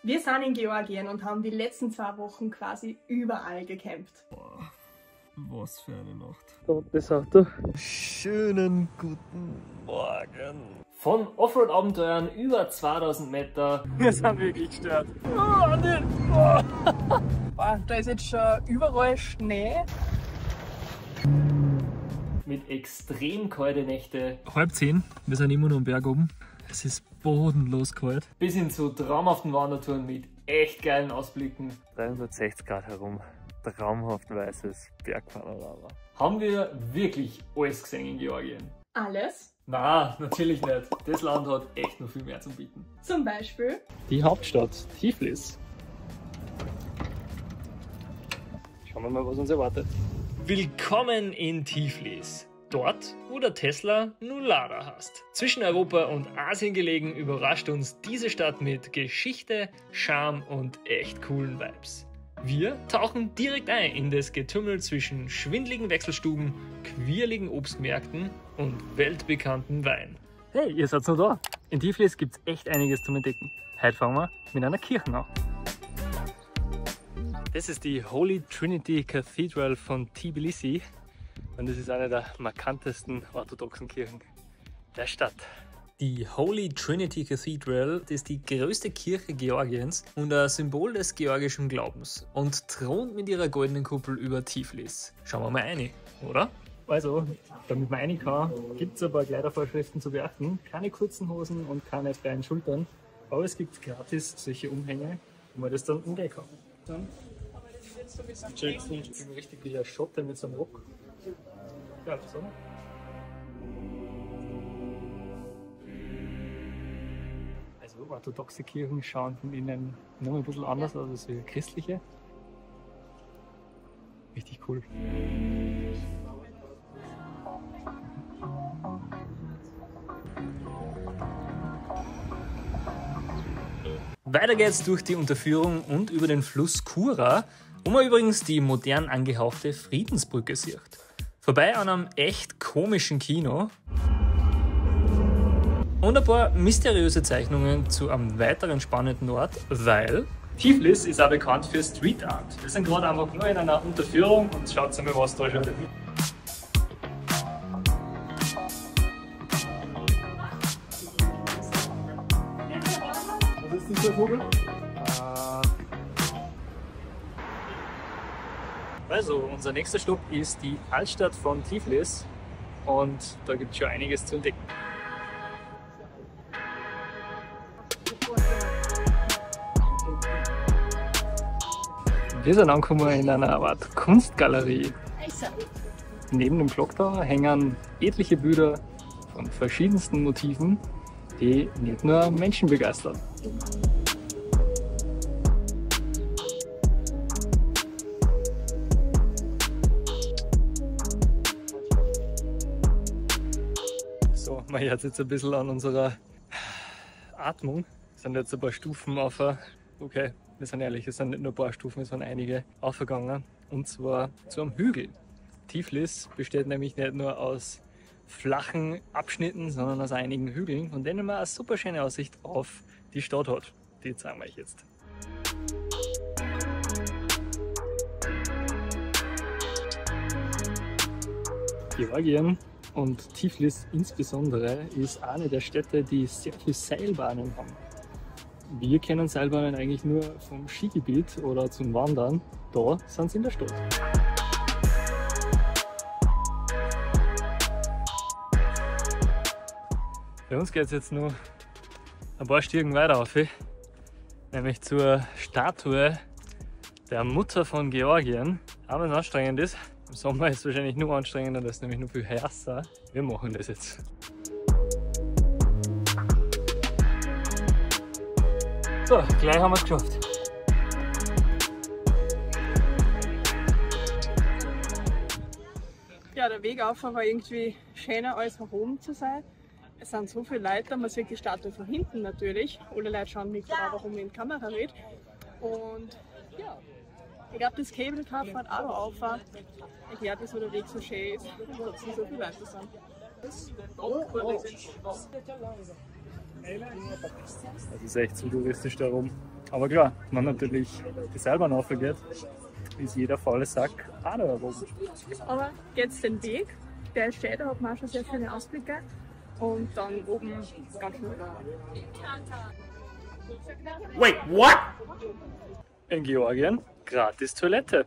Wir sind in Georgien und haben die letzten 2 Wochen quasi überall gecampt. Boah, was für eine Nacht. Da das Auto. Schönen guten Morgen. Von Offroad-Abenteuern über 2000 Meter. Wir sind wirklich gestört. Boah, da ist jetzt schon überall Schnee. Mit extrem kalten Nächten. 9:30, wir sind immer noch am Berg oben. Es ist bodenlos kalt. Bis hin zu traumhaften Wandertouren mit echt geilen Ausblicken. 360 Grad herum. Traumhaft weißes Bergpanorama. Haben wir wirklich alles gesehen in Georgien? Alles. Na, natürlich nicht. Das Land hat echt noch viel mehr zu bieten. Zum Beispiel Die Hauptstadt, Tiflis. Schauen wir mal, was uns erwartet. Willkommen in Tiflis. Dort, wo der Tesla nur Lader hast. Zwischen Europa und Asien gelegen, überrascht uns diese Stadt mit Geschichte, Charme und echt coolen Vibes. Wir tauchen direkt ein in das Getümmel zwischen schwindligen Wechselstuben, quirligen Obstmärkten und weltbekannten Wein. Hey, ihr seid noch da. In Tiflis gibt's echt einiges zum Entdecken. Heute fangen wir mit einer Kirche an. Das ist die Holy Trinity Cathedral von Tbilisi und das ist eine der markantesten orthodoxen Kirchen der Stadt. Die Holy Trinity Cathedral ist die größte Kirche Georgiens und ein Symbol des georgischen Glaubens und thront mit ihrer goldenen Kuppel über Tiflis. Schauen wir mal rein, oder? Also, damit man rein kann, gibt es ein paar Kleidervorschriften zu beachten. Keine kurzen Hosen und keine freien Schultern. Aber es gibt gratis solche Umhänge, wo man das dann umgehen kann. Checkt's nicht. Ich bin richtig wie der Schotte mit so einem Rock. Ja, so. Also orthodoxe Kirchen schauen von innen noch ein bisschen anders aus als die christliche. Richtig cool. Weiter geht's durch die Unterführung und über den Fluss Kura, wo man übrigens die modern angehauchte Friedensbrücke sieht. Vorbei an einem echt komischen Kino und ein paar mysteriöse Zeichnungen zu einem weiteren spannenden Ort, weil Tiflis ist auch bekannt für Street Art. Wir sind gerade einfach nur in einer Unterführung und schaut mal, was da schon ist. Was ist dieser Vogel? Also, unser nächster Stopp ist die Altstadt von Tiflis und da gibt es schon einiges zu entdecken. Wir sind angekommen in einer Art Kunstgalerie. Neben dem Clocktower hängen etliche Bilder von verschiedensten Motiven, die nicht nur Menschen begeistern. So, man hört jetzt ein bisschen an unserer Atmung. Es sind jetzt ein paar Stufen auf. Okay, wir sind ehrlich, es sind nicht nur ein paar Stufen, es sind einige aufgegangen. Und zwar zu einem Hügel. Tiflis besteht nämlich nicht nur aus flachen Abschnitten, sondern aus einigen Hügeln, von denen man eine super schöne Aussicht auf die Stadt hat. Die zeigen wir euch jetzt. Georgien und Tiflis insbesondere ist eine der Städte, die sehr viele Seilbahnen haben. Wir kennen Seilbahnen eigentlich nur vom Skigebiet oder zum Wandern. Da sind sie in der Stadt. Bei uns geht es jetzt nur ein paar Stiegen weiter rauf, nämlich zur Statue der Mutter von Georgien. Aber wenn es anstrengend ist, im Sommer ist es wahrscheinlich nur anstrengender, das ist nämlich nur viel heißer. Wir machen das jetzt. So, gleich haben wir es geschafft. Ja, der Weg auf war irgendwie schöner als nach oben zu sein. Es sind so viele Leute, man sieht die Statue von hinten natürlich. Alle Leute schauen mich gerade, warum ich in die Kamera rede. Und ja, ich glaube, das Cable Car fährt auch noch auf. Ich glaube, dass der Weg so schön ist und trotzdem so viele Leute sind. Es ist echt zu touristisch da rum. Aber klar, wenn natürlich die Seilbahn aufgeht, ist jeder faule Sack auch da oben. Aber jetzt den Weg, der ist schön, da hat man auch schon sehr schöne Ausblicke. Und dann oben ganz schön. Wait, what? In Georgien gratis Toilette.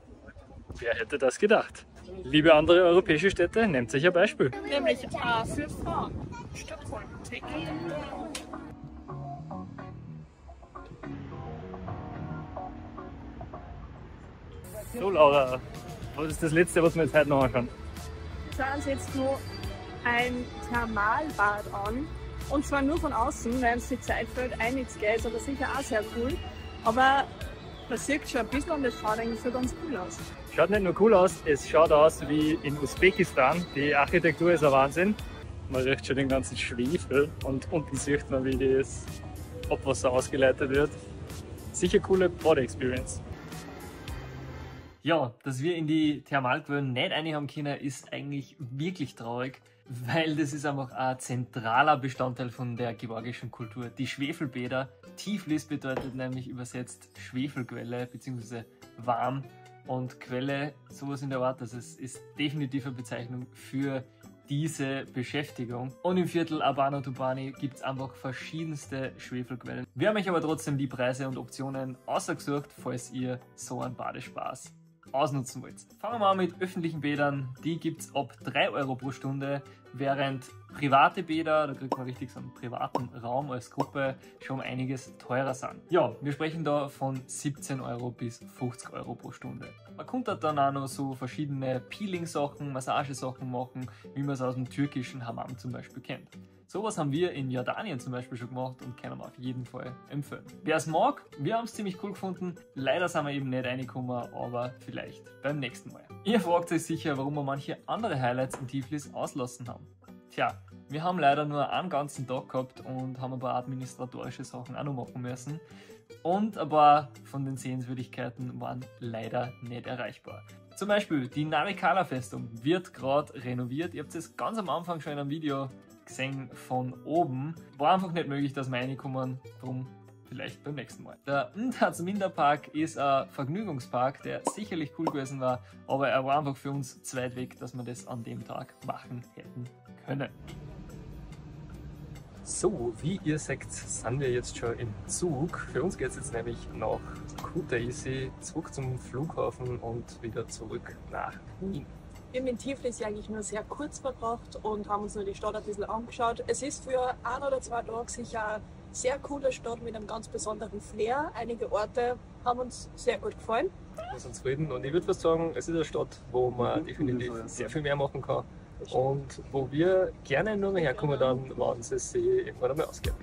Wer hätte das gedacht? Liebe andere europäische Städte, nehmt sich ein Beispiel. Nämlich für Frauen. Stockholm. So Laura, was ist das Letzte, was wir jetzt heute noch anschauen? Wir schauen uns jetzt nur ein Thermalbad an. Und zwar nur von außen, weil uns die Zeit fällt, einiges geht, ist aber sicher auch sehr cool. Aber man sieht schon ein bisschen und es schaut eigentlich so ganz cool aus. Schaut nicht nur cool aus, es schaut aus wie in Usbekistan. Die Architektur ist ein Wahnsinn. Man riecht schon den ganzen Schwefel und unten sieht man, wie das Abwasser ausgeleitet wird. Sicher coole Body-Experience. Ja, dass wir in die Thermalquellen nicht reinhaben können, ist eigentlich wirklich traurig, weil das ist einfach ein zentraler Bestandteil von der georgischen Kultur. Die Schwefelbäder, Tiflis bedeutet nämlich übersetzt Schwefelquelle bzw. warm und Quelle, sowas in der Art. Also es ist definitiv eine Bezeichnung für diese Beschäftigung. Und im Viertel Abano Tubani gibt es einfach verschiedenste Schwefelquellen. Wir haben euch aber trotzdem die Preise und Optionen ausgesucht, falls ihr so einen Badespaß ausnutzen wollt. Fangen wir an mit öffentlichen Bädern. Die gibt es ab 3 Euro pro Stunde, während private Bäder, da kriegt man richtig so einen privaten Raum als Gruppe, schon einiges teurer sind. Ja, wir sprechen da von 17 Euro bis 50 Euro pro Stunde. Man konnte dann auch noch so verschiedene Peeling-Sachen, Massagesachen machen, wie man es aus dem türkischen Hammam zum Beispiel kennt. Sowas haben wir in Jordanien zum Beispiel schon gemacht und können wir auf jeden Fall empfehlen. Wer es mag, wir haben es ziemlich cool gefunden. Leider sind wir eben nicht reingekommen, aber vielleicht beim nächsten Mal. Ihr fragt euch sicher, warum wir manche andere Highlights in Tiflis auslassen haben. Tja, wir haben leider nur einen ganzen Tag gehabt und haben ein paar administratorische Sachen auch noch machen müssen. Und ein paar von den Sehenswürdigkeiten waren leider nicht erreichbar. Zum Beispiel die Narikala-Festung wird gerade renoviert. Ihr habt es ganz am Anfang schon in einem Video gesehen von oben. War einfach nicht möglich, dass wir reinkommen, darum vielleicht beim nächsten Mal. Der Mdaz-Minda-Park ist ein Vergnügungspark, der sicherlich cool gewesen war, aber er war einfach für uns zu weit weg, dass wir das an dem Tag machen hätten können. So, wie ihr seht, sind wir jetzt schon im Zug. Für uns geht es jetzt nämlich nach Kutaisi, zurück zum Flughafen und wieder zurück nach Wien. Wir haben in Tiflis eigentlich nur sehr kurz verbracht und haben uns nur die Stadt ein bisschen angeschaut. Es ist für 1 oder 2 Tage sicher eine sehr coole Stadt mit einem ganz besonderen Flair. Einige Orte haben uns sehr gut gefallen. Wir sind zufrieden und ich würde fast sagen, es ist eine Stadt, wo man definitiv sehr viel mehr machen kann und wo wir gerne nur mehr herkommen, dann, wenn es sich irgendwann einmal ausgeht.